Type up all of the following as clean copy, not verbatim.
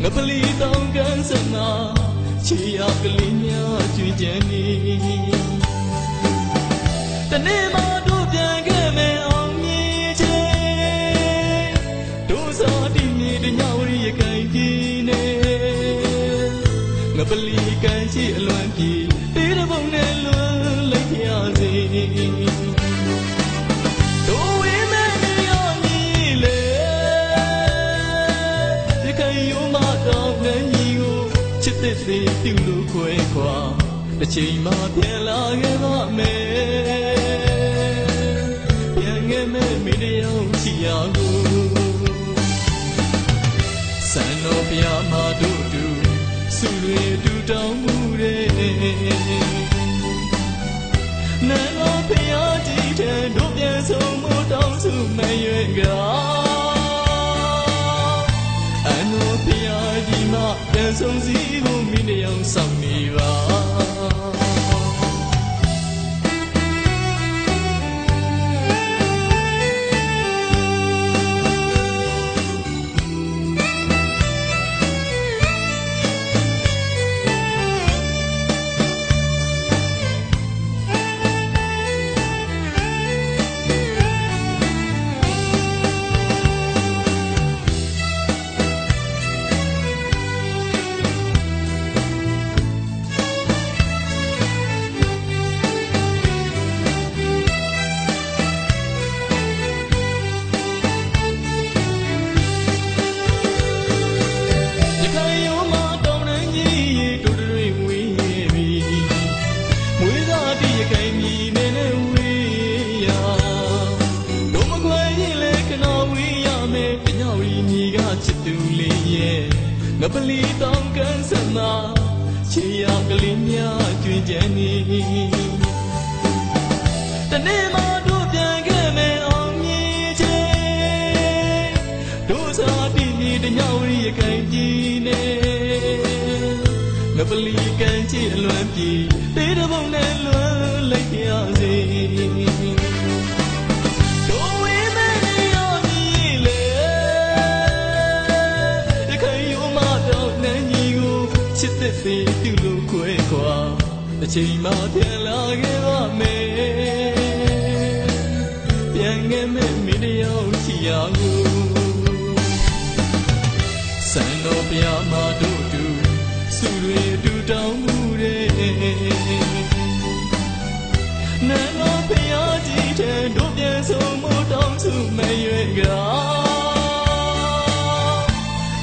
ငပလီတောင်ကန်စနာချီရကလေးများကျွေးကြနေတနေ့မှတို့ပြန်ခဲ့မယ်အောင်မြင်ချေတို့စားတည်နေတညဝရီရကိုင်ပြင်းနေငပလီကန်ရှိအလွန်ပြေတေးတဲ့ပုံနဲ့လွန်လိုက်ရစေစေပြုလို့ခွဲခွာတစ်ချိန်မှပြန်လာခဲ့ပါမယ်ပြန်ခဲ့မဲ့မိတယောက်ရှိရကိုစံတော်ဘုရားမှာတို့တူစုတွေတူတောင်းမှုတဲ့နန်းတော်ဘုရားကြီးတဲ့တို့ပြန်ဆုံးမတောင်းစုမရွေကအန်တော်ဘုရားကြီးမှာပြန်ဆုံးစီဖို့မိတယောက်ဆောင်နေပါငပလီတောင်ကန်စနာချီရကလေးများကျွေးကြနေတနေ့မှတို့ပြန်ခဲ့မယ်အောင်မြင်ချေတို့စားတည်နေတညဝရီရကိုင်ပြင်းနေငပလီကန်ချီအလွန်ပြေတေးတဲ့ပုံနဲ့လွန်လိုက်ရစေစေပြုလို့ခွဲခွာတစ်ချိန်မှပြန်လာခဲ့ပါမယ်ပြန်ခဲ့မဲ့မိတယောက်ရှိရကိုစံတော်ဘုရားမှာတို့တူစုတွေတူတောင်းမှုတဲ့နန်းတော်ဘုရားကြီးတဲ့တို့ပြန်ဆုံးမတောင်းစုမရွေက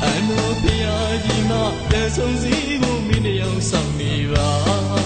အန်တော်ဘုရားကြီးမှာပြန်ဆုံးစီဖို့မိတယောက်ဆောင်နေပါ